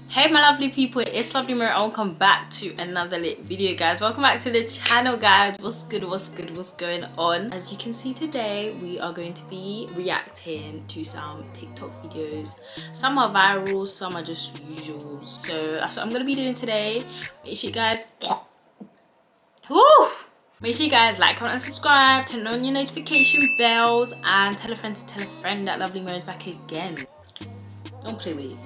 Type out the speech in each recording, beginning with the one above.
Hey my lovely people, it's Lovely Mirror and welcome back to another lit video, guys. Welcome back to the channel, guys. What's good, what's going on? As you can see, today we are going to be reacting to some TikTok videos. Some are viral, some are just usuals, so that's what I'm gonna be doing today. Make sure you guys make sure you guys like, comment and subscribe, turn on your notification bells, and tell a friend to tell a friend that Lovely Mirror is back again. Don't play with it.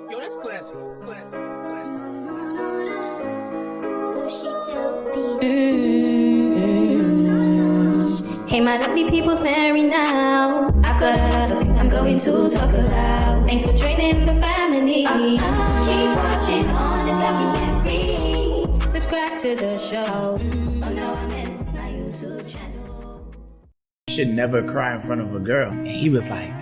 Yo, that's classic. Hey, my lovely people's married now. I've got a lot of things I'm going to talk about. Thanks for joining the family. Keep watching on this lovely memory. Subscribe to the show. Oh no, I missed my YouTube channel. Should never cry in front of a girl. And he was like,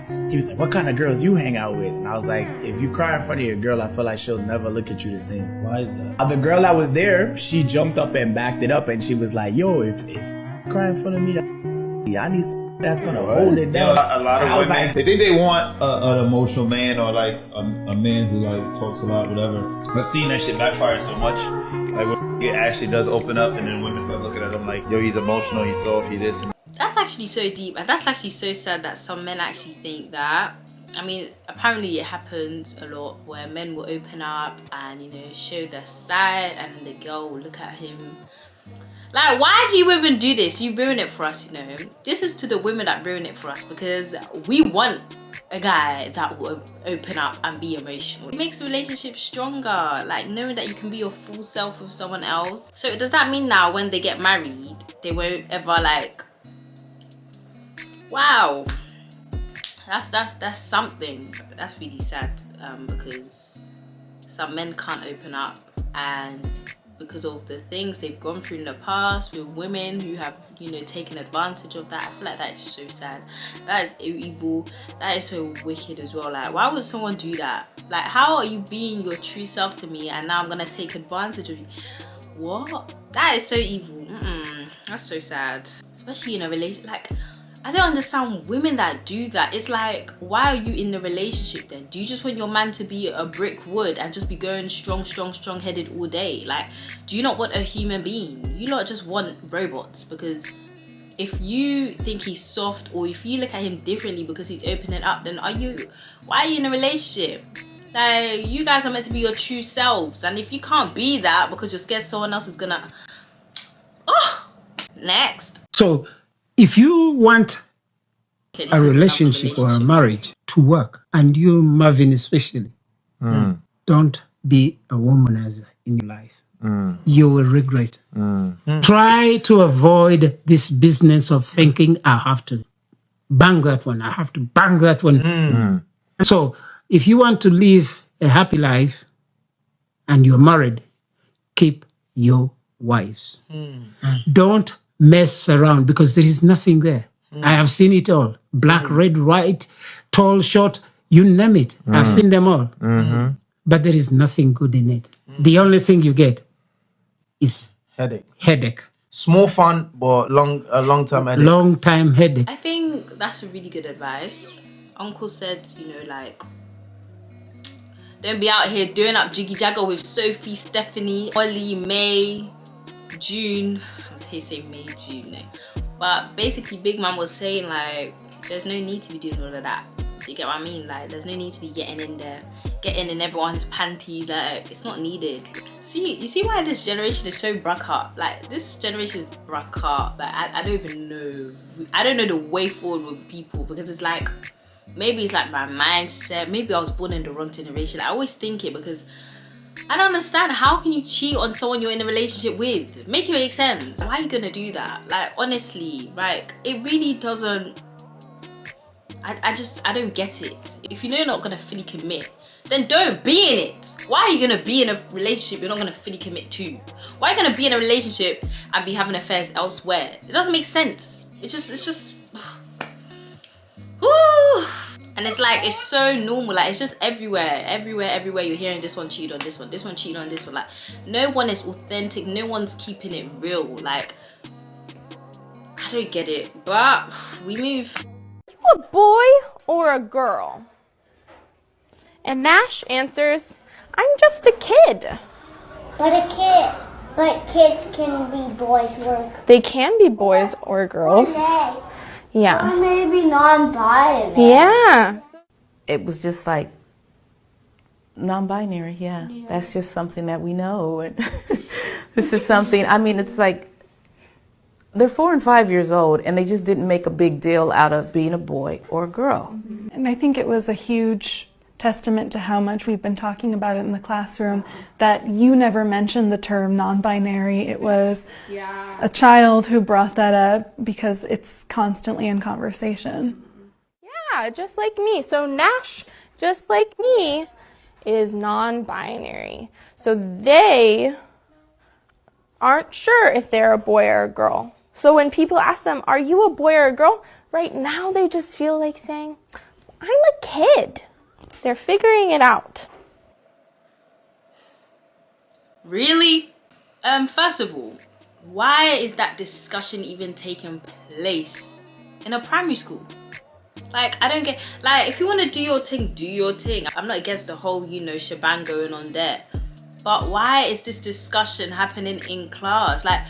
what kind of girls you hang out with? And I was like, if you cry in front of your girl, I feel like she'll never look at you the same. Why is that? The girl that was there, she jumped up and backed it up, and she was like, yo, if you cry in front of me, I need that's gonna hold it down. A lot of women, like, they think they want an emotional man, or like a man who like talks a lot, whatever. I've seen that shit backfire so much. Like when it actually does open up, and then women start looking at him like, yo, he's emotional, he's soft, he this. That's actually so deep, and that's actually so sad that some men actually think that. I mean, apparently it happens a lot where men will open up and, you know, show their side, and then the girl will look at him like, why do you even do this? You ruin it for us, you know. This is to the women that ruin it for us, because we want a guy that will open up and be emotional. It makes the relationship stronger, like knowing that you can be your full self with someone else. So does that mean now when they get married, they won't ever like, wow, that's something. That's really sad, because some men can't open up, and because of the things they've gone through in the past with women who have, you know, taken advantage of that. I feel like that is so sad. That is evil. That is so wicked as well. Like, why would someone do that? Like, how are you being your true self to me and now I'm gonna take advantage of you? What? That is so evil. That's so sad, especially in a relationship. Like, I don't understand women that do that. It's like, why are you in the relationship then? Do you just want your man to be a brick wood and just be going strong-headed all day? Like, do you not want a human being? You not just want robots? Because if you think he's soft, or if you look at him differently because he's opening up, then why are you in a relationship? Like, you guys are meant to be your true selves, and if you can't be that because you're scared someone else is gonna... Next. So if you want a relationship or a marriage to work, and you, Marvin especially, don't be a womanizer in your life. You will regret. Try to avoid this business of thinking, I have to bang that one, I have to bang that one. So if you want to live a happy life and you're married, keep your wives. Don't mess around, because there is nothing there. I have seen it all. Black, red, white, tall, short, you name it. I've seen them all. But there is nothing good in it. The only thing you get is headache. Small fun, but long-term headache. Long-time headache. I think that's a really good advice. Uncle said, you know, like, don't be out here doing up jiggy jagger with Sophie, Stephanie, Molly, May, June. I was say May, June, no. But basically Big Man was saying, like, there's no need to be doing all of that. You get what I mean? Like, there's no need to be getting in everyone's panties. Like, it's not needed. You see why this generation is so bruck up? Like, this generation is bruck up. Like, I don't even know. I don't know the way forward with people, because it's like, maybe it's like my mindset. Maybe I was born in the wrong generation. I always think it, because I don't understand. How can you cheat on someone you're in a relationship with? Make it make sense. Why are you gonna do that? Like, honestly, like, it really doesn't. I don't get it. If you know you're not gonna fully commit, then don't be in it. Why are you gonna be in a relationship you're not gonna fully commit to? Why are you gonna be in a relationship and be having affairs elsewhere? It doesn't make sense. It's just woo. And it's like, it's so normal. Like, it's just everywhere you're hearing this one cheated on this one cheated on this one. Like, no one is authentic, no one's keeping it real. Like, I don't get it, but we move. A boy or a girl? And Nash answers, I'm just a kid. But kids can be boys or They can be boys or girls. Yeah. Or maybe non-binary. Yeah. It was just like non-binary, yeah. That's just something that we know. And this is something, I mean, it's like they're 4 and 5 years old and they just didn't make a big deal out of being a boy or a girl. And I think it was a huge testament to how much we've been talking about it in the classroom that you never mentioned the term non-binary. It was a child who brought that up because it's constantly in conversation. Yeah, just like me. So Nash, just like me, is non-binary. So they aren't sure if they're a boy or a girl. So when people ask them, are you a boy or a girl? Right now they just feel like saying, I'm a kid. They're figuring it out. Really? First of all, why is that discussion even taking place in a primary school? Like, I don't get, like, if you want to do your thing, do your thing. I'm not against the whole, shebang going on there. But why is this discussion happening in class? Like,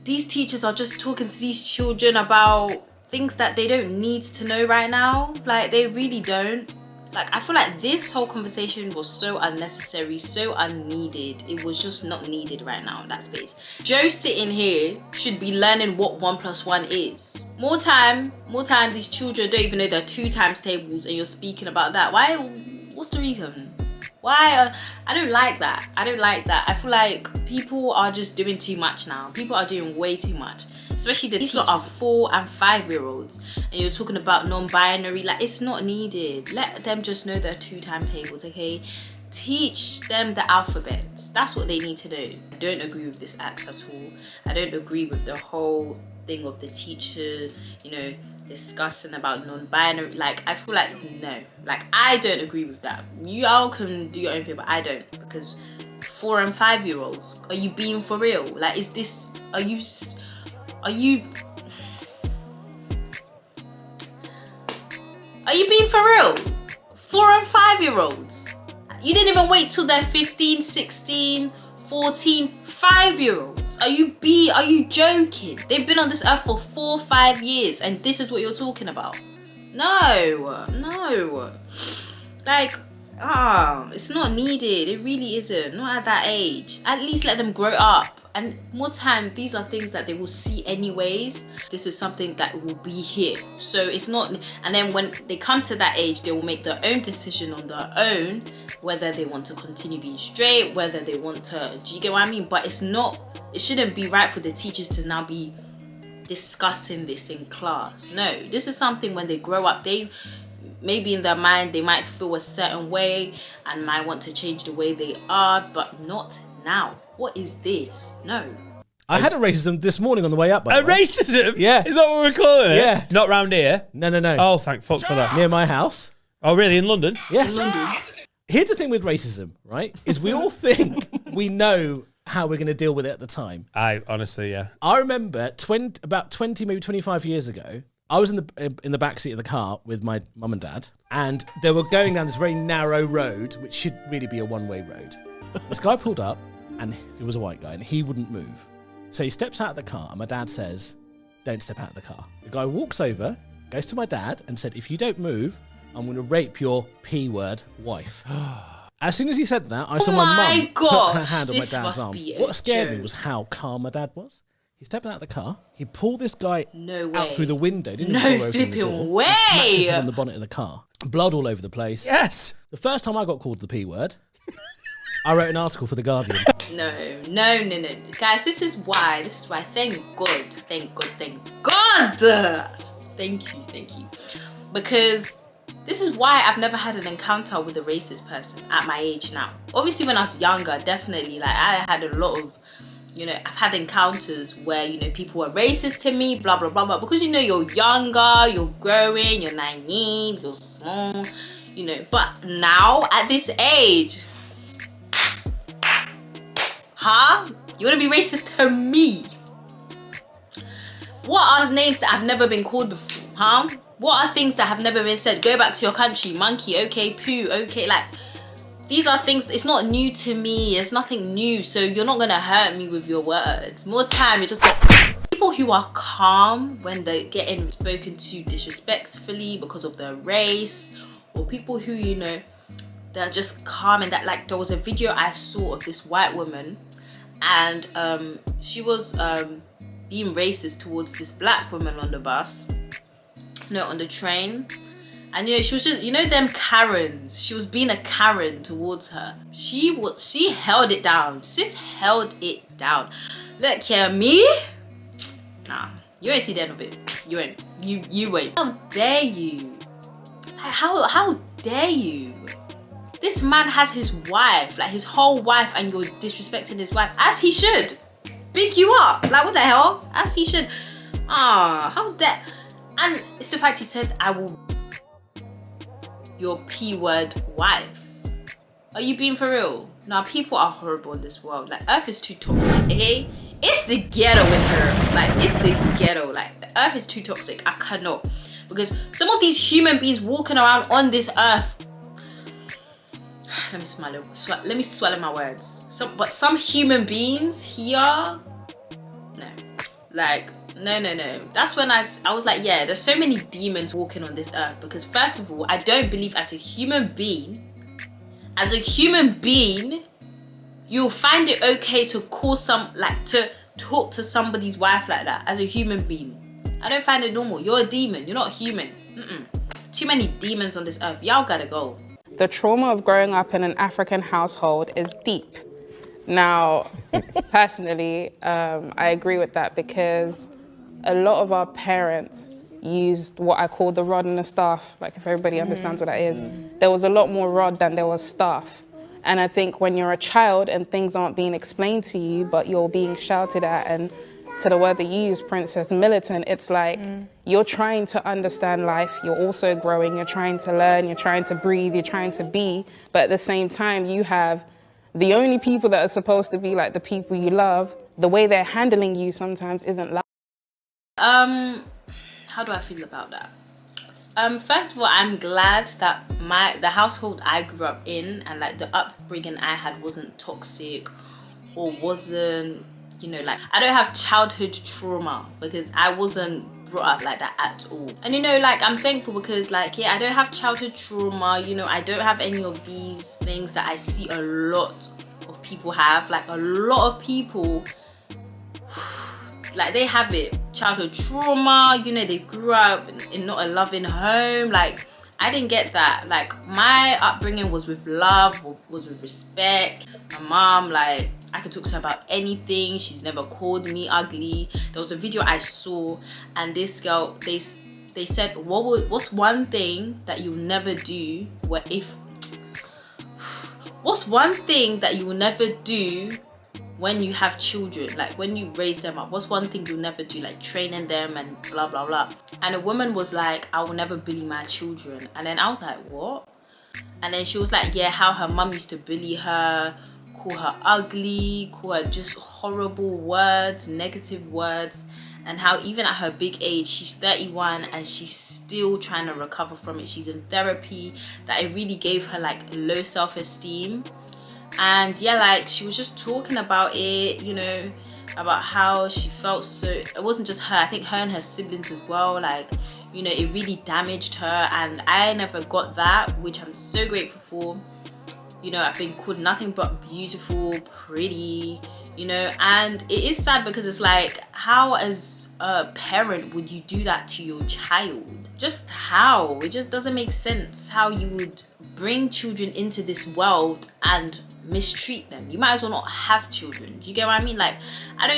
these teachers are just talking to these children about things that they don't need to know right now. Like, they really don't. Like, I feel like this whole conversation was so unnecessary, so unneeded. It was just not needed right now in that space. Joe sitting here should be learning what 1 + 1 is. More time, these children don't even know their 2 times tables and you're speaking about that. Why? What's the reason? Why? I don't like that. I don't like that. I feel like people are just doing too much now. People are doing way too much. Especially these are 4 and 5-year-olds, and you're talking about non-binary. Like, it's not needed. Let them just know their 2 timetables, okay? Teach them the alphabet. That's what they need to know. I don't agree with this act at all. I don't agree with the whole thing of the teacher, discussing about non-binary. Like, I feel like, no. Like, I don't agree with that. You all can do your own thing, but I don't. Because 4 and 5-year-olds, are you being for real? Like, are you being for real? 4 and 5-year-olds. You didn't even wait till they're 15, 16, 14, 5-year-olds. Are you joking? They've been on this earth for 4, 5 years and this is what you're talking about? No. Like, it's not needed. It really isn't. Not at that age. At least let them grow up. And more time, these are things that they will see anyways. This is something that will be here. So it's not, and then when they come to that age, they will make their own decision on their own, whether they want to continue being straight, whether they want to, do you get what I mean? But it shouldn't be right for the teachers to now be discussing this in class. No, this is something when they grow up, maybe in their mind, they might feel a certain way and might want to change the way they are, but not now. What is this? No. I had a racism this morning on the way up. By the way. Racism? Yeah. Is that what we're calling it? Yeah. Not round here? No. Oh, thank fuck for that. Near my house. Oh, really? In London? Yeah. In London. Here's the thing with racism, right? Is we all think we know how we're going to deal with it at the time. Honestly, yeah. I remember about 20, maybe 25 years ago, I was in the back seat of the car with my mum and dad, and they were going down this very narrow road, which should really be a one-way road. This guy pulled up, and he was a white guy, and he wouldn't move. So he steps out of the car, and my dad says, don't step out of the car. The guy walks over, goes to my dad, and said, if you don't move, I'm going to rape your P-word wife. As soon as he said that, I saw my mum put her hand on my dad's arm. What scared me was how calm my dad was. He stepped out of the car, he pulled this guy out through the window, didn't no flipping way! And smacked his head on the bonnet of the car. Blood all over the place. Yes! The first time I got called the P-word, I wrote an article for The Guardian. No. Guys, this is why. Thank God. Thank you. Because this is why I've never had an encounter with a racist person at my age now. Obviously, when I was younger, definitely, like, I had a lot of, I've had encounters where, people were racist to me, blah, blah, blah, blah. Because, you're younger, you're growing, you're naive, you're small, But now, at this age, you want to be racist to me? What are names that I've never been called before, What are things that have never been said? Go back to your country, monkey, okay, poo, okay, like, these are things, it's not new to me, it's nothing new, so you're not gonna hurt me with your words. More time, you just get people who are calm when they're getting spoken to disrespectfully because of their race, or people who, you know, they're just calm. And that, like, there was a video I saw of this white woman, and she was being racist towards this black woman on the bus, no, on the train. And you know, she was just, you know, them Karens, she was being a Karen towards her. She held it down. Sis held it down. Look here, me, nah, you ain't see the end of it. You ain't. You wait. How dare you? Like, how dare you? This man has his wife, like his whole wife, and you're disrespecting his wife, as he should. Big you up. Like, what the hell? As he should. Ah, how dare. And it's the fact he says, I will your P-word wife. Are you being for real? Now, people are horrible in this world. Like, Earth is too toxic, okay? It's the ghetto with her. Like, it's the ghetto. Like, the Earth is too toxic. I cannot. Because some of these human beings walking around on this Earth, let me swallow my words. But some human beings here, no. Like, no. That's when I was like, yeah, there's so many demons walking on this earth. Because first of all, I don't believe as a human being, you'll find it okay to call to talk to somebody's wife like that as a human being. I don't find it normal. You're a demon. You're not human. Too many demons on this earth. Y'all gotta go. The trauma of growing up in an African household is deep. Now, personally, I agree with that because a lot of our parents used what I call the rod and the staff, like if everybody understands what that is. There was a lot more rod than there was staff. And I think when you're a child and things aren't being explained to you, but you're being shouted at, and to the word that you use, Princess, militant, it's like you're trying to understand life, you're also growing, you're trying to learn, you're trying to breathe, you're trying to be, but at the same time you have the only people that are supposed to be like the people you love, the way they're handling you sometimes isn't love. How do I feel about that? First of all, I'm glad that the household I grew up in and like the upbringing I had wasn't toxic or wasn't, you know, like I don't have childhood trauma because I wasn't brought up like that at all. And you know, like I'm thankful because like, yeah, I don't have childhood trauma, you know, I don't have any of these things that I see a lot of people have. Like a lot of people, like they have it, childhood trauma, you know, they grew up in not a loving home. Like I didn't get that. Like my upbringing was with love, was with respect. My mom, like I could talk to her about anything. She's never called me ugly. There was a video I saw and this girl, they said, what's one thing that you'll never do what's one thing that you will never do when you have children, like when you raise them up? What's one thing you'll never do, like training them and blah blah blah? And a woman was like, I will never bully my children. And then I was like, what? And then she was like, yeah, how her mum used to bully her, call her ugly, call her just horrible words, negative words, and how even at her big age, she's 31 and she's still trying to recover from it. She's in therapy, that it really gave her like low self-esteem. And yeah, like she was just talking about it, you know, about how she felt. So it wasn't just her, I think her and her siblings as well, like, you know, it really damaged her. And I never got that, which I'm so grateful for. You know, I've been called nothing but beautiful, pretty, you know. And it is sad because it's like, how as a parent would you do that to your child? Just how? It just doesn't make sense how you would bring children into this world and mistreat them. You might as well not have children. Do you get what I mean? Like, I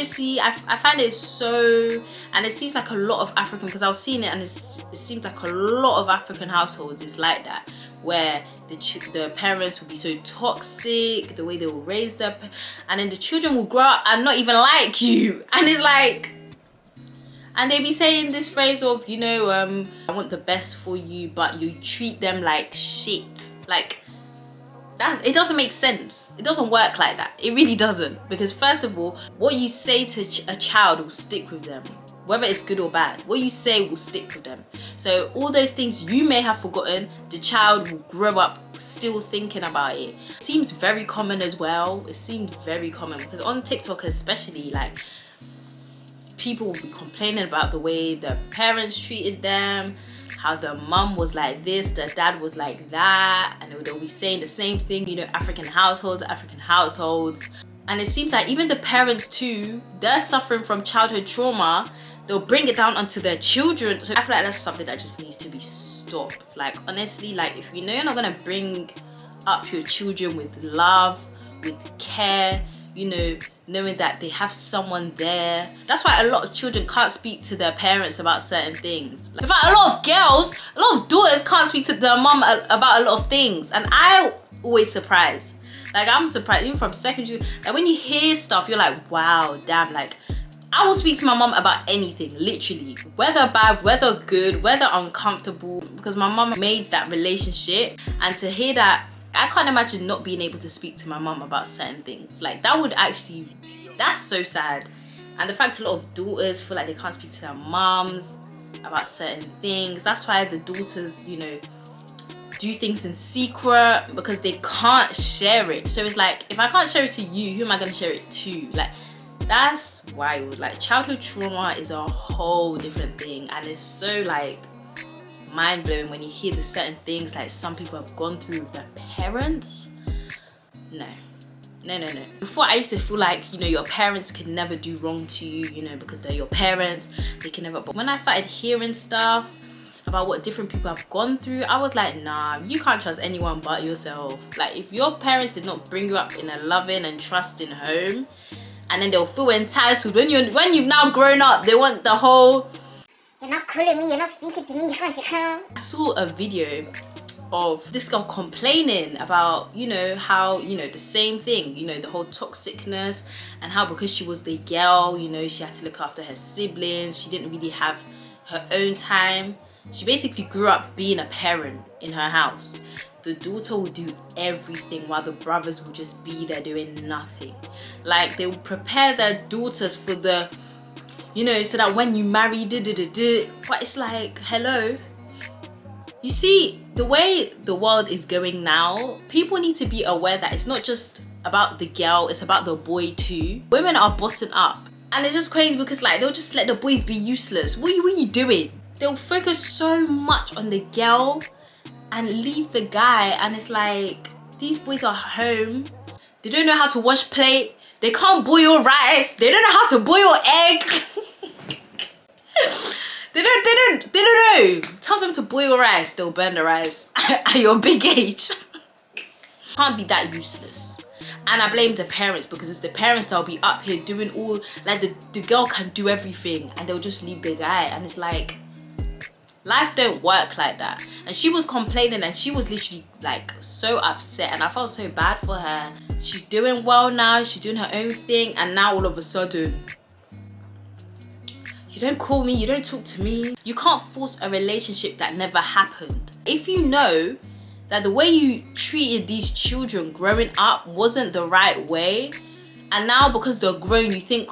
find it so, and it seems like a lot of African, because I was seeing it and it seems like a lot of African households is like that, where the parents will be so toxic, the way they will raise them, and then the children will grow up and not even like you. And it's like, and they be saying this phrase of, you know, I want the best for you, but you treat them like shit. Like, that, it doesn't make sense. It doesn't work like that. It really doesn't. Because first of all, what you say to a child will stick with them. whether it's good or bad. What you say will stick with them. So all those things you may have forgotten, the child will grow up still thinking about it. It seems very common as well. It seems very common because on TikTok especially, like, people will be complaining about the way the parents treated them, how the mum was like this, the dad was like that, and they'll be saying the same thing, you know, African households. And it seems like even the parents too, they're suffering from childhood trauma. They'll bring it down onto their children. So I feel like that's something that just needs to be stopped. Like, honestly, like, if you know you're not gonna bring up your children with love, with care, you know, knowing that they have someone there. That's why a lot of children can't speak to their parents about certain things. Like, in fact, a lot of girls, a lot of daughters can't speak to their mum about a lot of things. And I always surprised. Like, I'm surprised, even from secondary, like, when you hear stuff, you're like, wow, damn, like, I will speak to my mum about anything, literally. Whether bad, whether good, whether uncomfortable, because my mum made that relationship. And to hear that, I can't imagine not being able to speak to my mum about certain things. Like, that would actually, that's so sad. And the fact a lot of daughters feel like they can't speak to their mums about certain things. That's why the daughters, you know, do things in secret because they can't share it. So it's like, if I can't share it to you, who am I going to share it to? Like, that's wild. Like, childhood trauma is a whole different thing, and it's so, like, mind-blowing when you hear the certain things like some people have gone through with their parents. No. Before, I used to feel like, you know, your parents can never do wrong to you, you know, because they're your parents, they can never. But when I started hearing stuff about what different people have gone through, I was like, nah, you can't trust anyone but yourself. Like, if your parents did not bring you up in a loving and trusting home, and then they'll feel entitled when you've now grown up, they want the whole, you're not calling me, you're not speaking to me, you can't. I saw a video of this girl complaining about, you know, how, you know, the same thing, you know, the whole toxicness, and how because she was the girl, you know, she had to look after her siblings, she didn't really have her own time. She basically grew up being a parent in her house. The daughter will do everything while the brothers will just be there doing nothing. Like, they will prepare their daughters for the, you know, so that when you marry, but it's like, hello. You see, the way the world is going now, people need to be aware that it's not just about the girl, it's about the boy too. Women are bossing up, and it's just crazy because, like, they'll just let the boys be useless. What are you doing? They'll focus so much on the girl and leave the guy, and it's like, these boys are home, they don't know how to wash plate, they can't boil rice, they don't know how to boil egg. They don't know. Tell them to boil rice, they'll burn the rice at your big age. Can't be that useless. And I blame the parents, because it's the parents that'll be up here doing all, like, the girl can do everything and they'll just leave the guy, and it's like, life don't work like that. And she was complaining, and she was literally, like, so upset, and I felt so bad for her. She's doing well now, she's doing her own thing, and now all of a sudden, you don't call me, you don't talk to me. You can't force a relationship that never happened. If you know that the way you treated these children growing up wasn't the right way, and now because they're grown, you think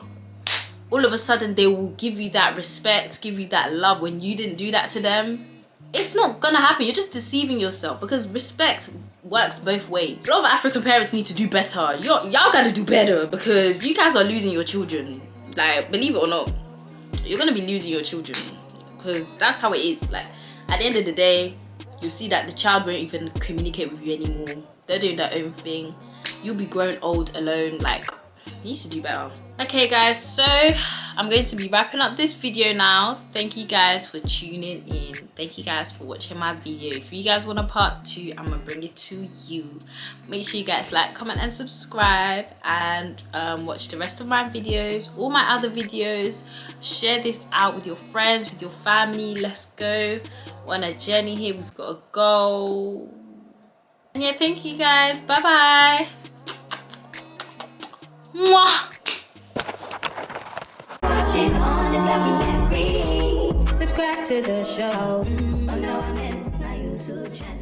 all of a sudden they will give you that respect, give you that love when you didn't do that to them, it's not gonna happen. You're just deceiving yourself, because respect works both ways. A lot of African parents need to do better. Y'all gotta do better, because you guys are losing your children. Like, believe it or not, you're gonna be losing your children, because that's how it is. Like, at the end of the day, you'll see that the child won't even communicate with you anymore. They're doing their own thing. You'll be growing old alone. Like, you need to do better. Okay guys, so I'm going to be wrapping up this video now. Thank you guys for tuning in. Thank you guys for watching my video. If you guys want a part 2, I'm gonna bring it to you. Make sure you guys like, comment and subscribe, and watch the rest of my videos, all my other videos. Share this out with your friends, with your family. Let's go. We're on a journey here. We've got a goal. And yeah, thank you guys. Bye bye. Mwah. Subscribe to the show. Oh no, I missed my YouTube channel.